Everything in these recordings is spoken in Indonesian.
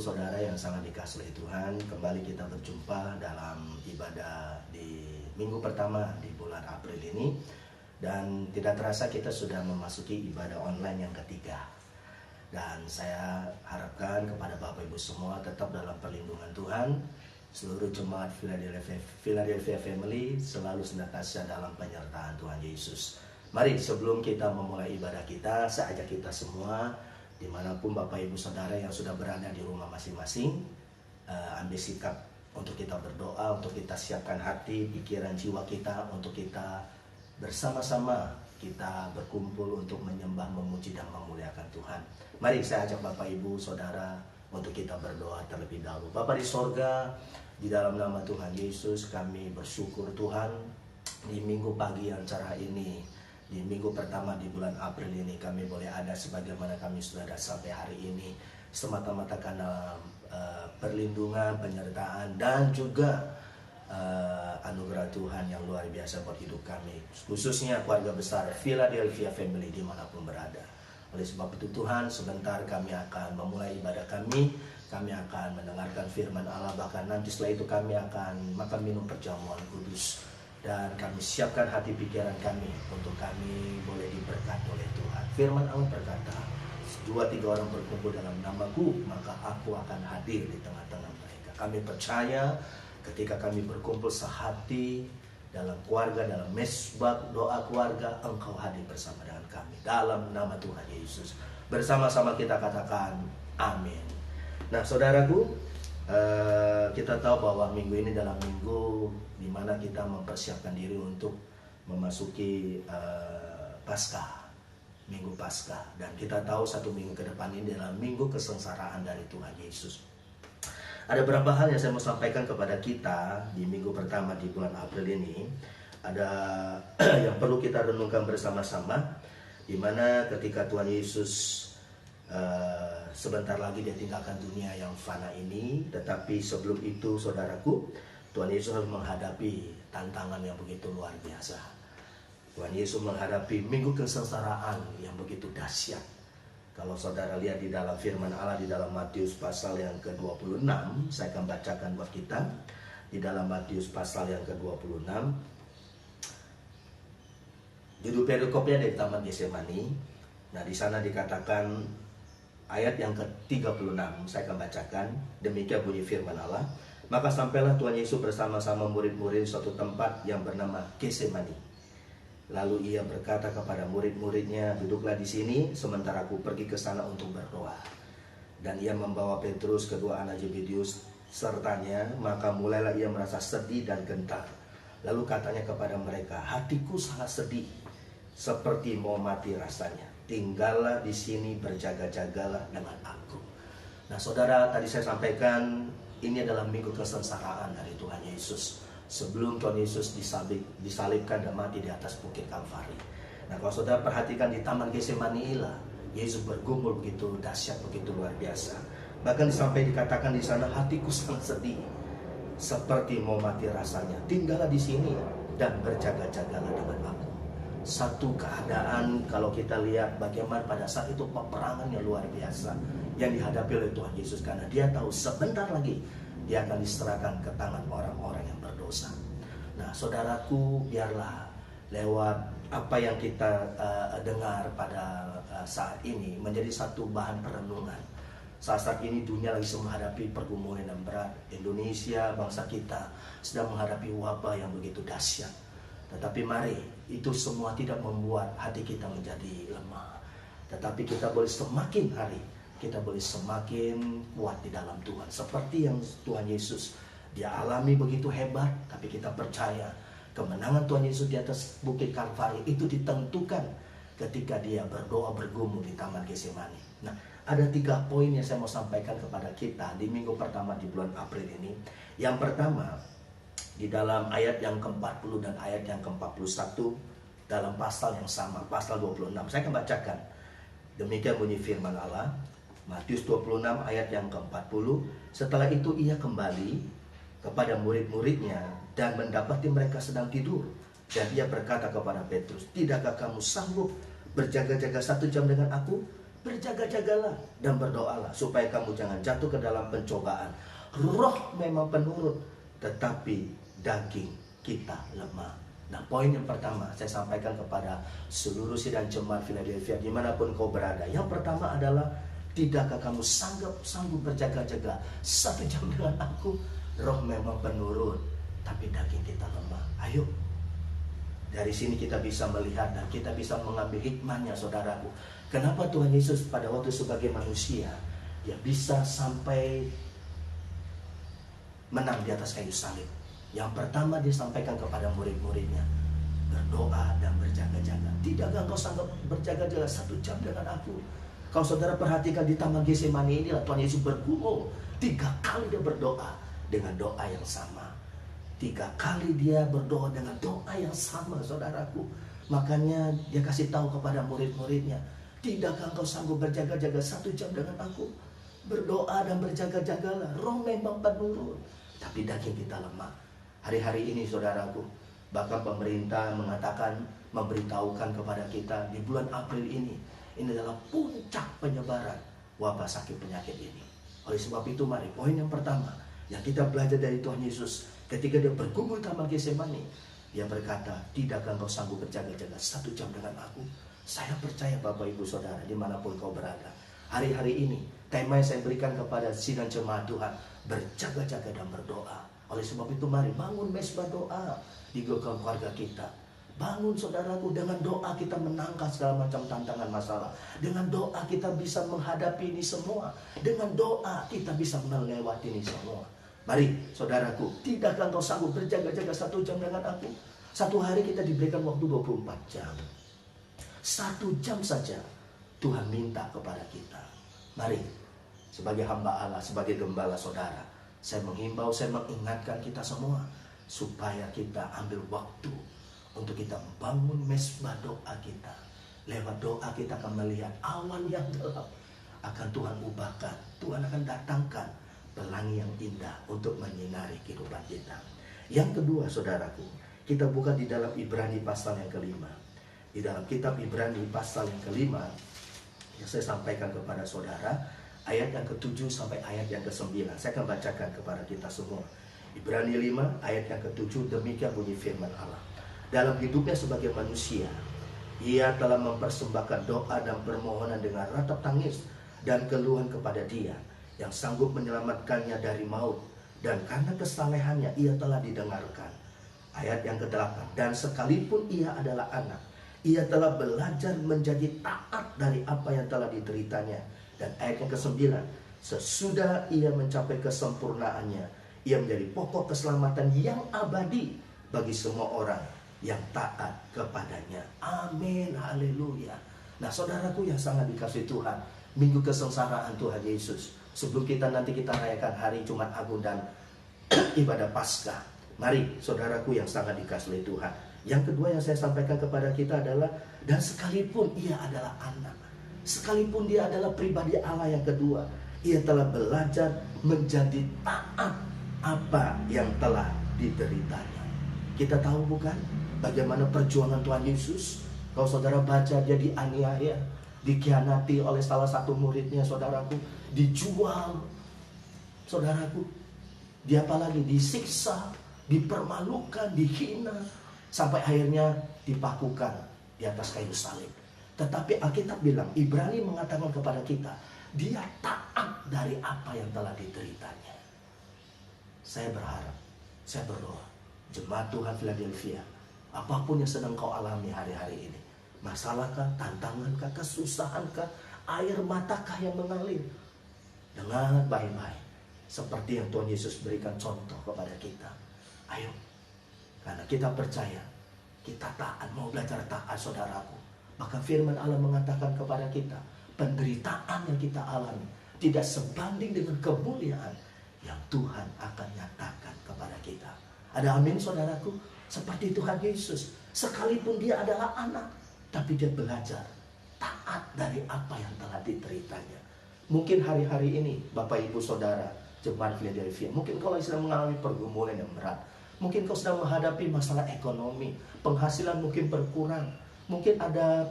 saudara yang sangat dikasihi Tuhan, kembali kita berjumpa dalam ibadah di minggu pertama di bulan April ini. Dan tidak terasa kita sudah memasuki ibadah online yang ketiga. Dan saya harapkan kepada Bapak Ibu semua tetap dalam perlindungan Tuhan. Seluruh jemaat Philadelphia Family selalu senantiasa dalam penyertaan Tuhan Yesus. Mari sebelum kita memulai ibadah kita, saya ajak kita semua dimanapun Bapak Ibu Saudara yang sudah berada di rumah masing-masing, ambil sikap untuk kita berdoa, untuk kita siapkan hati, pikiran, jiwa kita, untuk kita bersama-sama kita berkumpul untuk menyembah, memuji, dan memuliakan Tuhan. Mari saya ajak Bapak Ibu Saudara untuk kita berdoa terlebih dahulu. Bapa di sorga, di dalam nama Tuhan Yesus kami bersyukur Tuhan, di minggu pagi yang cerah ini, di minggu pertama di bulan April ini kami boleh ada sebagaimana kami sudah ada sampai hari ini, semata-mata karena perlindungan, penyertaan, dan juga anugerah Tuhan yang luar biasa buat hidup kami, khususnya keluarga besar Philadelphia Family dimanapun berada. Oleh sebab itu Tuhan, sebentar kami akan memulai ibadah kami akan mendengarkan firman Allah, bahkan nanti setelah itu kami akan makan minum perjamuan kudus. Dan kami siapkan hati pikiran kami untuk kami boleh diberkati oleh Tuhan. Firman Allah berkata, 2-3 orang berkumpul dalam namaku, maka aku akan hadir di tengah-tengah mereka. Kami percaya ketika kami berkumpul sehati dalam keluarga, dalam mesbah doa keluarga, Engkau hadir bersama dengan kami. Dalam nama Tuhan Yesus, bersama-sama kita katakan amin. Nah saudaraku, kita tahu bahwa minggu ini dalam minggu di mana kita mempersiapkan diri untuk memasuki Paskah, minggu Paskah, dan kita tahu satu minggu ke depan ini adalah minggu kesengsaraan dari Tuhan Yesus. Ada beberapa hal yang saya mau sampaikan kepada kita di minggu pertama di bulan April ini. Ada yang perlu kita renungkan bersama-sama, di mana ketika Tuhan Yesus sebentar lagi dia tinggalkan dunia yang fana ini. Tetapi sebelum itu saudaraku, Tuhan Yesus harus menghadapi tantangan yang begitu luar biasa. Tuhan Yesus menghadapi minggu kesengsaraan yang begitu dahsyat. Kalau saudara lihat di dalam firman Allah di dalam Matius pasal yang ke-26, saya akan bacakan buat kita. Di dalam Matius pasal yang ke-26, judul perikopnya dari Taman Getsemani. Nah, di sana dikatakan ayat yang ke-36, saya akan bacakan. Demikian bunyi firman Allah. Maka sampailah Tuhan Yesus bersama-sama murid-murid di suatu tempat yang bernama Getsemani. Lalu ia berkata kepada murid-muridnya, duduklah di sini sementara aku pergi ke sana untuk berdoa. Dan ia membawa Petrus, kedua anak Zebedeus sertanya, maka mulailah ia merasa sedih dan gentar. Lalu katanya kepada mereka, hatiku sangat sedih, seperti mau mati rasanya. Tinggallah di sini, berjaga-jagalah dengan aku. Nah saudara, tadi saya sampaikan ini adalah minggu kesengsaraan dari Tuhan Yesus. Sebelum Tuhan Yesus disalibkan dan mati di atas bukit Kalvari. Nah kalau saudara perhatikan di Taman Getsemani inilah Yesus bergumul begitu dahsyat, begitu luar biasa. Bahkan sampai dikatakan di sana, hatiku sangat sedih, seperti mau mati rasanya. Tinggallah di sini dan berjaga-jagalah dengan aku. Satu keadaan kalau kita lihat bagaimana pada saat itu peperangan yang luar biasa yang dihadapi oleh Tuhan Yesus, karena dia tahu sebentar lagi dia akan diserahkan ke tangan orang-orang yang berdosa. Nah saudaraku, biarlah lewat apa yang kita dengar pada saat ini menjadi satu bahan perenungan. Saat ini dunia lagi menghadapi pergumulan yang berat. Indonesia, bangsa kita sedang menghadapi wabah yang begitu dahsyat. Tetapi mari, itu semua tidak membuat hati kita menjadi lemah. Tetapi kita boleh semakin hari, kita boleh semakin kuat di dalam Tuhan. Seperti yang Tuhan Yesus, dia alami begitu hebat. Tapi kita percaya kemenangan Tuhan Yesus di atas bukit Kalvari itu ditentukan ketika dia berdoa bergumul di Taman Getsemani. Nah, ada 3 poin yang saya mau sampaikan kepada kita di minggu pertama di bulan April ini. Yang pertama, di dalam ayat yang ke-40 dan ayat yang ke-41 dalam pasal yang sama, pasal 26. Saya akan bacakan. Demikian bunyi firman Allah. Matius 26 ayat yang ke-40. Setelah itu ia kembali kepada murid-muridnya dan mendapati mereka sedang tidur. Dan ia berkata kepada Petrus, tidakkah kamu sanggup berjaga-jaga 1 jam dengan aku? Berjaga-jagalah dan berdoalah supaya kamu jangan jatuh ke dalam pencobaan. Roh memang penurut, tetapi daging kita lemah. Nah, poin yang pertama saya sampaikan kepada seluruh sidang jemaat Philadelphia dimanapun kau berada. Yang pertama adalah, tidakkah kamu sanggup berjaga-jaga 1 jam dengan aku? Roh memang penurut, tapi daging kita lemah. Ayo, dari sini kita bisa melihat dan kita bisa mengambil hikmahnya, saudaraku. Kenapa Tuhan Yesus pada waktu sebagai manusia, dia bisa sampai menang di atas kayu salib? Yang pertama dia sampaikan kepada murid-muridnya, berdoa dan berjaga-jaga. Tidakkah engkau sanggup berjaga-jaga 1 jam dengan aku? Kalau saudara perhatikan di Taman Getsemani inilah Tuhan Yesus bergumul 3 kali dia berdoa dengan doa yang sama. 3 kali dia berdoa dengan doa yang sama, saudaraku. Makanya dia kasih tahu kepada murid-muridnya, tidakkah engkau sanggup berjaga-jaga 1 jam dengan aku? Berdoa dan berjaga-jagalah. Roh memang penurut, tapi daging kita lemah. Hari-hari ini, saudaraku, bahkan pemerintah mengatakan, memberitahukan kepada kita di bulan April ini adalah puncak penyebaran wabah sakit penyakit ini. Oleh sebab itu, mari poin yang pertama yang kita belajar dari Tuhan Yesus ketika dia bergumul di Taman Getsemani, dia berkata, tidakkah engkau sanggup berjaga-jaga 1 jam dengan aku? Saya percaya Bapak Ibu Saudara dimanapun kau berada, hari-hari ini tema yang saya berikan kepada sidang jemaat Tuhan, berjaga-jaga dan berdoa. Oleh sebab itu, mari bangun mesbah doa di keluarga kita. Bangun, saudaraku, dengan doa kita menangkal segala macam tantangan masalah. Dengan doa kita bisa menghadapi ini semua. Dengan doa kita bisa melewati ini semua. Mari, saudaraku, tidakkah engkau sanggup berjaga-jaga 1 jam dengan aku? 1 hari kita diberikan waktu 24 jam. 1 jam saja Tuhan minta kepada kita. Mari, sebagai hamba Allah, sebagai gembala saudara, saya menghimbau, saya mengingatkan kita semua supaya kita ambil waktu untuk kita membangun mesbah doa kita. Lewat doa kita akan melihat awan yang gelap akan Tuhan ubahkan. Tuhan akan datangkan pelangi yang indah untuk menyinari kehidupan kita. Yang kedua, saudaraku, kita buka di dalam Ibrani pasal yang kelima. Di dalam kitab Ibrani pasal yang kelima, yang saya sampaikan kepada saudara, ayat yang ke-7 sampai ayat yang ke-9. Saya akan bacakan kepada kita semua. Ibrani 5 ayat yang ke-7, demikian bunyi firman Allah. Dalam hidupnya sebagai manusia, ia telah mempersembahkan doa dan permohonan dengan ratap tangis dan keluhan kepada Dia yang sanggup menyelamatkannya dari maut, dan karena kesalehannya ia telah didengarkan. Ayat yang ke-8, dan sekalipun ia adalah anak, ia telah belajar menjadi taat dari apa yang telah dideritanya. Dan ayat yang ke-9, sesudah ia mencapai kesempurnaannya, ia menjadi pokok keselamatan yang abadi bagi semua orang yang taat kepadanya. Amin, haleluya. Nah, saudaraku yang sangat dikasihi Tuhan, minggu kesengsaraan Tuhan Yesus, sebelum kita nanti kita rayakan hari Jumat Agung dan ibadah Paskah, mari saudaraku yang sangat dikasihi Tuhan, yang kedua yang saya sampaikan kepada kita adalah, dan sekalipun ia adalah anak, sekalipun dia adalah pribadi Allah yang kedua, ia telah belajar menjadi taat apa yang telah dideritanya. Kita tahu bukan bagaimana perjuangan Tuhan Yesus? Kalau saudara baca, dia dianiaya, dikhianati oleh salah satu muridnya, saudaraku, dijual, saudaraku, dia apalagi disiksa, dipermalukan, dihina, sampai akhirnya dipakukan di atas kayu salib. Tetapi Alkitab bilang, Ibrani mengatakan kepada kita, dia taat dari apa yang telah dideritanya. Saya berharap, saya berdoa, jemaat Tuhan Philadelphia, apapun yang sedang kau alami hari-hari ini, masalahkah, tantangankah, kesusahankah, air matakah yang mengalir, dengan baik-baik, seperti yang Tuhan Yesus berikan contoh kepada kita. Ayo, karena kita percaya, kita taat, mau belajar taat, saudaraku. Maka firman Allah mengatakan kepada kita, penderitaan yang kita alami tidak sebanding dengan kemuliaan yang Tuhan akan nyatakan kepada kita. Ada amin, saudaraku? Seperti Tuhan Yesus, sekalipun dia adalah anak, tapi dia belajar taat dari apa yang telah diteritanya. Mungkin hari-hari ini Bapak Ibu Saudara jemaat Philadelphia, mungkin kalau sedang mengalami pergumulan yang berat, mungkin kau sedang menghadapi masalah ekonomi, penghasilan mungkin berkurang, mungkin ada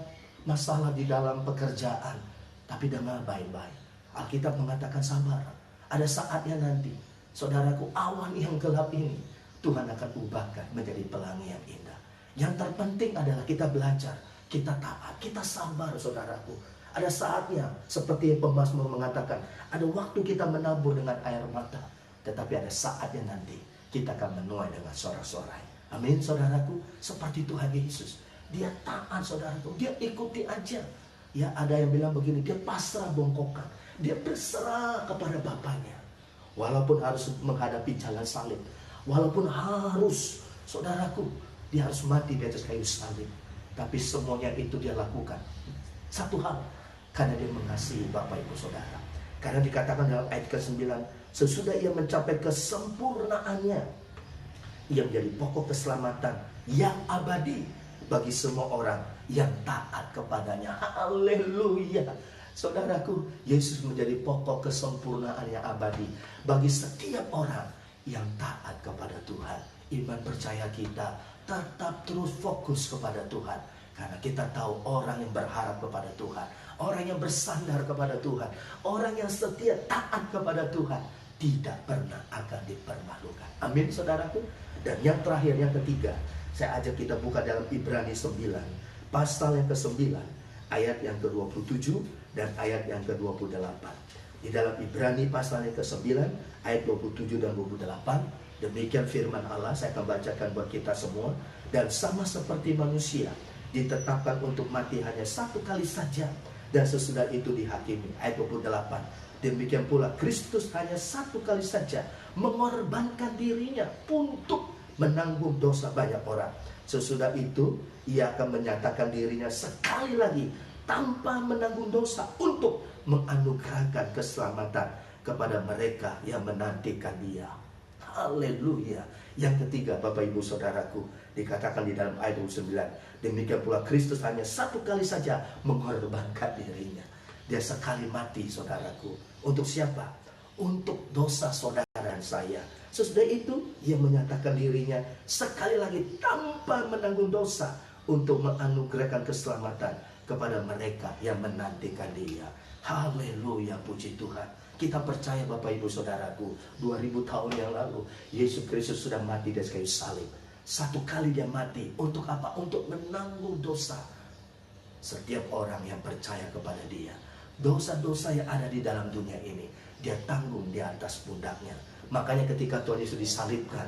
masalah di dalam pekerjaan, Tapi dengar baik-baik. Alkitab mengatakan sabar. Ada saatnya nanti, saudaraku, awan yang gelap ini Tuhan akan ubahkan menjadi pelangi yang indah. Yang terpenting adalah kita belajar, kita taat, kita sabar, saudaraku. Ada saatnya, seperti yang pemazmur mengatakan, ada waktu kita menabur dengan air mata, tetapi ada saatnya nanti kita akan menuai dengan sorak-sorai. Amin, saudaraku. Seperti Tuhan Yesus, dia taat, saudaraku. Dia ikuti aja. Ya, ada yang bilang begini, dia pasrah bongkokan. Dia berserah kepada Bapaknya. Walaupun harus menghadapi jalan salib, walaupun harus, saudaraku, dia harus mati di atas kayu salib, tapi semuanya itu dia lakukan. Satu hal, karena dia mengasihi Bapak Ibu Saudara. Karena dikatakan dalam ayat ke-9, sesudah ia mencapai kesempurnaannya, ia menjadi pokok keselamatan yang abadi bagi semua orang yang taat kepadanya. Haleluya. Saudaraku, Yesus menjadi pokok kesempurnaan yang abadi bagi setiap orang yang taat kepada Tuhan. Iman percaya kita tetap terus fokus kepada Tuhan, karena kita tahu orang yang berharap kepada Tuhan, orang yang bersandar kepada Tuhan, orang yang setia taat kepada Tuhan, tidak pernah akan dipermalukan. Amin, saudaraku. Dan yang terakhir, yang ketiga, saya ajak kita buka dalam Ibrani 9, pasal yang ke-9, ayat yang ke-27 dan ayat yang ke-28. Di dalam Ibrani pasal yang ke-9, ayat 27 dan 28, demikian firman Allah. Saya akan bacakan buat kita semua. Dan sama seperti manusia ditetapkan untuk mati hanya satu kali saja, dan sesudah itu dihakimi. Ayat 28, demikian pula Kristus hanya satu kali saja mengorbankan dirinya untuk menanggung dosa banyak orang. Sesudah itu ia akan menyatakan dirinya sekali lagi tanpa menanggung dosa untuk menganugerahkan keselamatan kepada mereka yang menantikan dia. Haleluya. Yang ketiga, Bapak Ibu Saudaraku, dikatakan di dalam ayat 29, demikian pula Kristus hanya satu kali saja mengorbankan dirinya. Dia sekali mati, saudaraku. Untuk siapa? Untuk dosa saudara dan saya. Sesudah itu ia menyatakan dirinya sekali lagi tanpa menanggung dosa untuk menganugerahkan keselamatan kepada mereka yang menantikan dia. Haleluya, puji Tuhan. Kita percaya Bapak Ibu Saudaraku, 2000 tahun yang lalu Yesus Kristus sudah mati di kayu salib. Satu kali dia mati. Untuk apa? Untuk menanggung dosa setiap orang yang percaya kepada dia. Dosa-dosa yang ada di dalam dunia ini dia tanggung di atas pundaknya. Makanya ketika Tuhan Yesus disalibkan,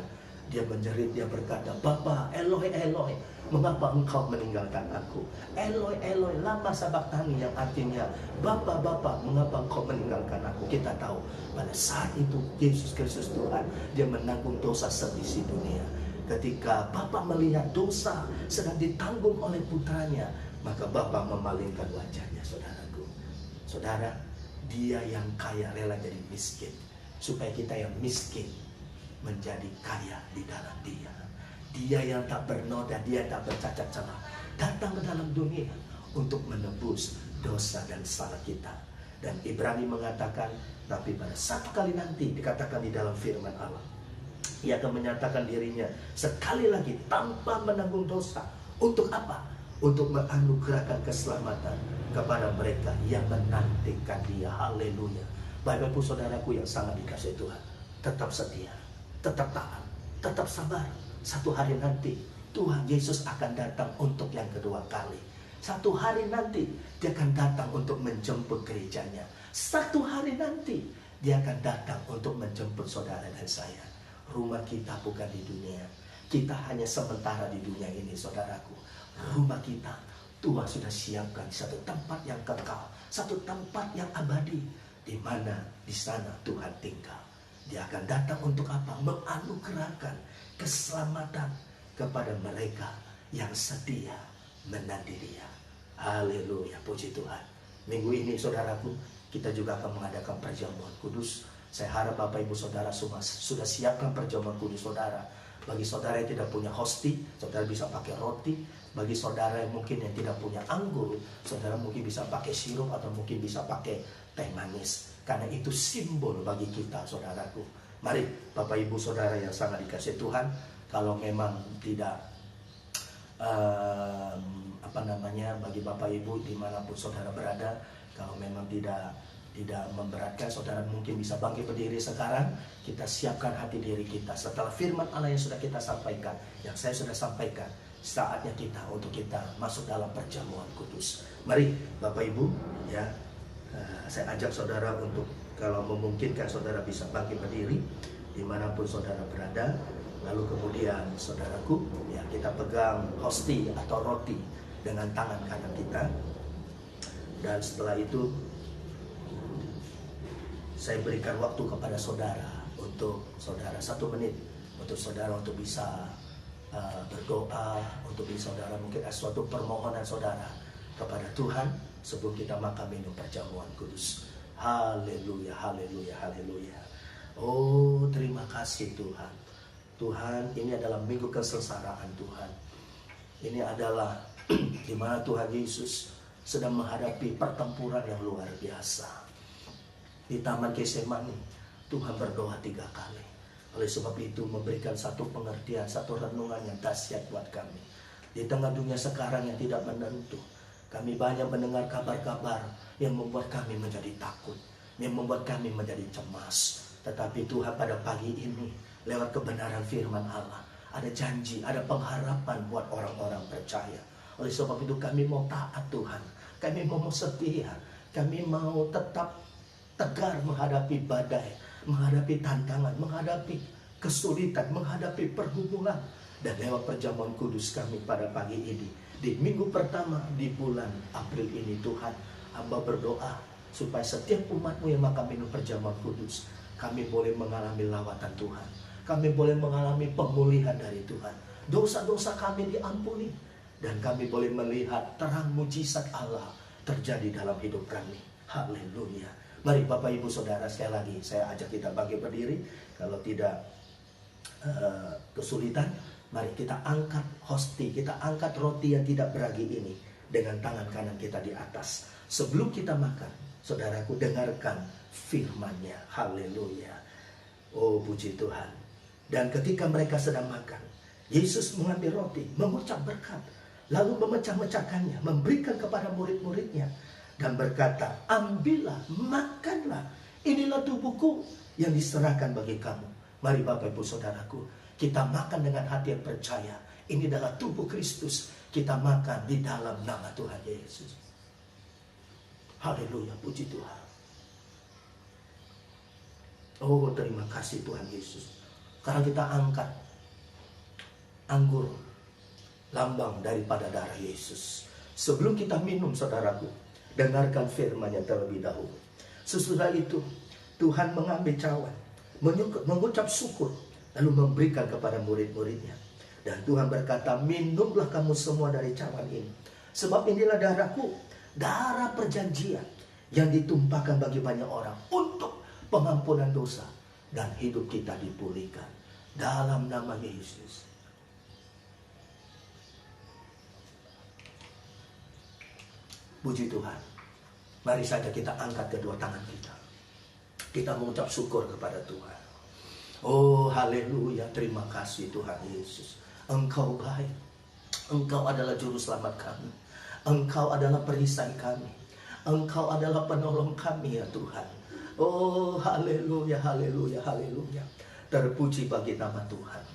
dia menjerit, dia berkata, Bapa, Eloi, Eloi, mengapa engkau meninggalkan aku? Eloi, Eloi, lama sabachthani, yang artinya, Bapa, Bapa, mengapa engkau meninggalkan aku? Kita tahu pada saat itu Yesus Kristus Tuhan, dia menanggung dosa seisi dunia. Ketika Bapa melihat dosa sedang ditanggung oleh putranya, maka Bapa memalingkan wajahnya, saudaraku. Saudara, dia yang kaya rela jadi miskin, supaya kita yang miskin menjadi kaya di dalam dia. Dia yang tak bernoda, dia tak bercacat celah, datang ke dalam dunia untuk menebus dosa dan salah kita. Dan Ibrani mengatakan, tapi pada satu kali nanti, dikatakan di dalam firman Allah, ia akan menyatakan dirinya sekali lagi tanpa menanggung dosa. Untuk apa? Untuk menganugerahkan keselamatan kepada mereka yang menantikan dia. Haleluya. Bapak Ibu Saudaraku yang sangat dikasihi Tuhan, tetap setia, tetap taat, tetap sabar. Satu hari nanti Tuhan Yesus akan datang untuk yang kedua kali. Satu hari nanti dia akan datang untuk menjemput gerejanya. Satu hari nanti dia akan datang untuk menjemput saudara dan saya. Rumah kita bukan di dunia. Kita hanya sementara di dunia ini, saudaraku. Rumah kita Tuhan sudah siapkan satu tempat yang kekal, satu tempat yang abadi, di mana di sana Tuhan tinggal. Dia akan datang untuk apa? Menganugerahkan keselamatan kepada mereka yang setia menanti dia. Haleluya, puji Tuhan. Minggu ini, saudaraku, kita juga akan mengadakan perjamuan kudus. Saya harap Bapak Ibu Saudara semua sudah siapkan perjamuan kudus saudara. Bagi saudara yang tidak punya hosti, saudara bisa pakai roti. Bagi saudara yang mungkin yang tidak punya anggur, saudara mungkin bisa pakai sirup atau mungkin bisa pakai teh manis. Karena itu simbol bagi kita, saudaraku. Mari Bapak Ibu Saudara yang sangat dikasihi Tuhan, kalau memang tidak bagi Bapak Ibu dimanapun saudara berada, Kalau memang tidak memberatkan, saudara mungkin bisa bangkit berdiri sekarang. Kita siapkan hati diri kita setelah firman Allah yang sudah kita sampaikan, yang saya sudah sampaikan. Saatnya kita untuk kita masuk dalam perjamuan kudus. Mari Bapak Ibu, ya, saya ajak saudara untuk, kalau memungkinkan, saudara bisa bangkit berdiri dimanapun saudara berada. Lalu kemudian saudaraku, ya, kita pegang hosti atau roti dengan tangan kanan kita. Dan setelah itu saya berikan waktu kepada saudara, untuk saudara 1 menit, untuk saudara untuk bisa berdoa, untuk bisa saudara mungkin ada suatu permohonan saudara kepada Tuhan sebelum kita makan minum perjamuan kudus. Haleluya, haleluya, haleluya. Oh, terima kasih Tuhan. Tuhan, ini adalah minggu kesengsaraan Tuhan. Ini adalah di mana Tuhan Yesus sedang menghadapi pertempuran yang luar biasa. Di Taman Getsemani, Tuhan berdoa 3 kali. Oleh sebab itu memberikan satu pengertian, satu renungan yang dahsyat buat kami. Di tengah dunia sekarang yang tidak menentu, kami banyak mendengar kabar-kabar yang membuat kami menjadi takut, yang membuat kami menjadi cemas. Tetapi Tuhan, pada pagi ini lewat kebenaran firman Allah, ada janji, ada pengharapan buat orang-orang percaya. Oleh sebab itu kami mau taat Tuhan, kami mau setia, kami mau tetap tegar menghadapi badai, menghadapi tantangan, menghadapi kesulitan, menghadapi pergumulan. Dan lewat perjamuan kudus kami pada pagi ini, di minggu pertama di bulan April ini, Tuhan, hamba berdoa supaya setiap umat-Mu yang makan minum perjamuan kudus, kami boleh mengalami lawatan Tuhan, kami boleh mengalami pemulihan dari Tuhan, dosa-dosa kami diampuni, dan kami boleh melihat terang mujizat Allah terjadi dalam hidup kami. Haleluya. Mari Bapak Ibu Saudara, sekali lagi saya ajak kita bangkit berdiri. Kalau tidak kesulitan, mari kita angkat hosti, kita angkat roti yang tidak beragi ini dengan tangan kanan kita di atas. Sebelum kita makan, saudaraku, dengarkan firman-Nya. Haleluya. Oh, puji Tuhan. Dan ketika mereka sedang makan, Yesus mengambil roti, mengucap berkat, lalu memecah-mecahkannya, memberikan kepada murid-muridnya, dan berkata, ambillah, makanlah, inilah tubuhku yang diserahkan bagi kamu. Mari Bapak Ibu Saudaraku, kita makan dengan hati yang percaya. Ini adalah tubuh Kristus. Kita makan di dalam nama Tuhan Yesus. Haleluya, puji Tuhan. Oh, terima kasih Tuhan Yesus. Karena kita angkat anggur, lambang daripada darah Yesus. Sebelum kita minum, saudaraku, dengarkan firman-Nya terlebih dahulu. Sesudah itu Tuhan mengambil cawan, mengucap syukur, lalu memberikan kepada murid-muridnya. Dan Tuhan berkata, minumlah kamu semua dari cawan ini, sebab inilah darahku, darah perjanjian yang ditumpahkan bagi banyak orang untuk pengampunan dosa, dan hidup kita dipulihkan dalam nama Yesus. Puji Tuhan. Mari saja kita angkat kedua tangan kita. Kita mengucap syukur kepada Tuhan. Oh, haleluya. Terima kasih Tuhan Yesus. Engkau baik. Engkau adalah juru selamat kami. Engkau adalah perisai kami. Engkau adalah penolong kami, ya Tuhan. Oh, haleluya, haleluya, haleluya. Terpuji bagi nama Tuhan.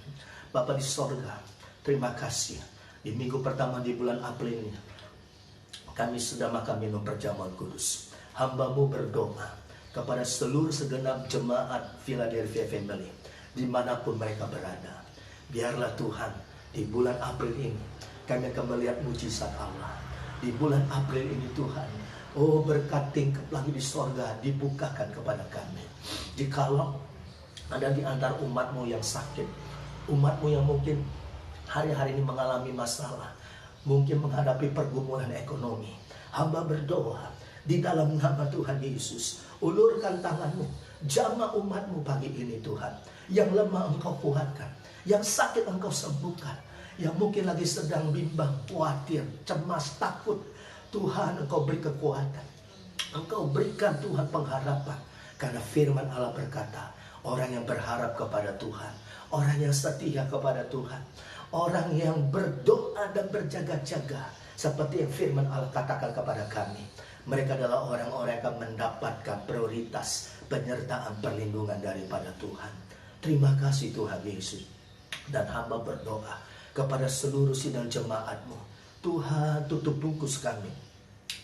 Bapa di sorga, terima kasih. Di minggu pertama di bulan April ini, kami sudah makan minum perjamuan kudus. Hamba-Mu berdoa kepada seluruh segenap jemaat Philadelphia Family, dimanapun mereka berada. Biarlah Tuhan, di bulan April ini, kami akan melihat mujizat Allah. Di bulan April ini Tuhan, oh, berkat tingkap lagi di sorga dibukakan kepada kami. Jikalau ada di antara umat-Mu yang sakit, umat-Mu yang mungkin hari-hari ini mengalami masalah, mungkin menghadapi pergumulan ekonomi, hamba berdoa di dalam nama Tuhan Yesus, ulurkan tangan-Mu, jamah umat-Mu pagi ini Tuhan. Yang lemah Engkau kuatkan, yang sakit Engkau sembuhkan, yang mungkin lagi sedang bimbang, khawatir, cemas, takut, Tuhan Engkau beri kekuatan, Engkau berikan Tuhan pengharapan. Karena firman Allah berkata, orang yang berharap kepada Tuhan, orang yang setia kepada Tuhan, orang yang berdoa dan berjaga-jaga, seperti yang firman Allah katakan kepada kami, Mereka adalah orang-orang yang akan mendapatkan prioritas penyertaan perlindungan daripada Tuhan. Terima kasih Tuhan Yesus. Dan hamba berdoa kepada seluruh sidang jemaat-Mu. Tuhan, tutup bungkus kami,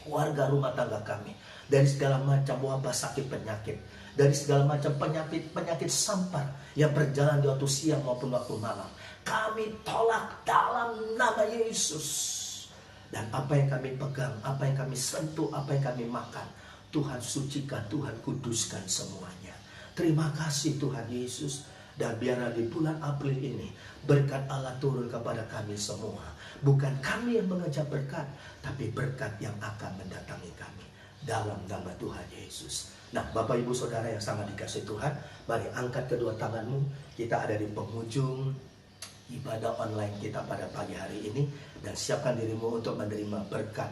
warga rumah tangga kami, dari segala macam wabah sakit penyakit, dari segala macam penyakit sampar yang berjalan di waktu siang maupun waktu malam. Kami tolak dalam nama Yesus. Dan apa yang kami pegang, apa yang kami sentuh, apa yang kami makan, Tuhan sucikan, Tuhan kuduskan semuanya. Terima kasih Tuhan Yesus. Dan biarlah di bulan April ini berkat Allah turun kepada kami semua. Bukan kami yang mengejar berkat, tapi berkat yang akan mendatangi kami. Dalam nama Tuhan Yesus. Nah, Bapak Ibu Saudara yang sangat dikasihi Tuhan, mari angkat kedua tanganmu. Kita ada di penghujung ibadah online kita pada pagi hari ini. Dan siapkan dirimu untuk menerima berkat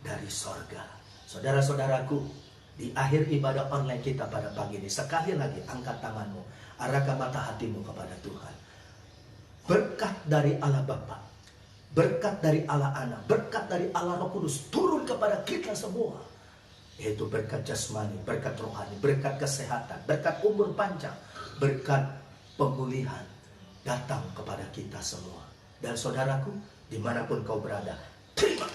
dari sorga. Saudara-saudaraku, di akhir ibadah online kita pada pagi ini, sekali lagi angkat tanganmu, arahkan mata hatimu kepada Tuhan. Berkat dari Allah Bapa, berkat dari Allah Anak, berkat dari Allah Roh Kudus turun kepada kita semua. Yaitu berkat jasmani, berkat rohani, berkat kesehatan, berkat umur panjang, berkat pemulihan datang kepada kita semua. Dan saudaraku, dimanapun kau berada, terima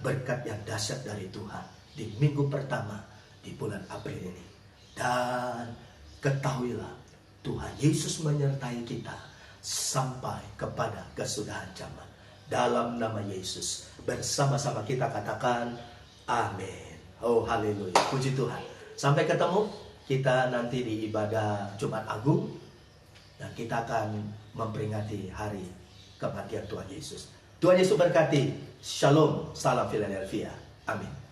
berkat yang dahsyat dari Tuhan di minggu pertama di bulan April ini. Dan ketahuilah, Tuhan Yesus menyertai kita sampai kepada kesudahan zaman. Dalam nama Yesus, bersama-sama kita katakan amin. Oh haleluya, puji Tuhan. Sampai ketemu kita nanti di ibadah Jumat Agung. Dan kita akan memperingati hari kematian Tuhan Yesus. Tuhan Yesus berkati. Shalom, salam Philadelphia. Amin.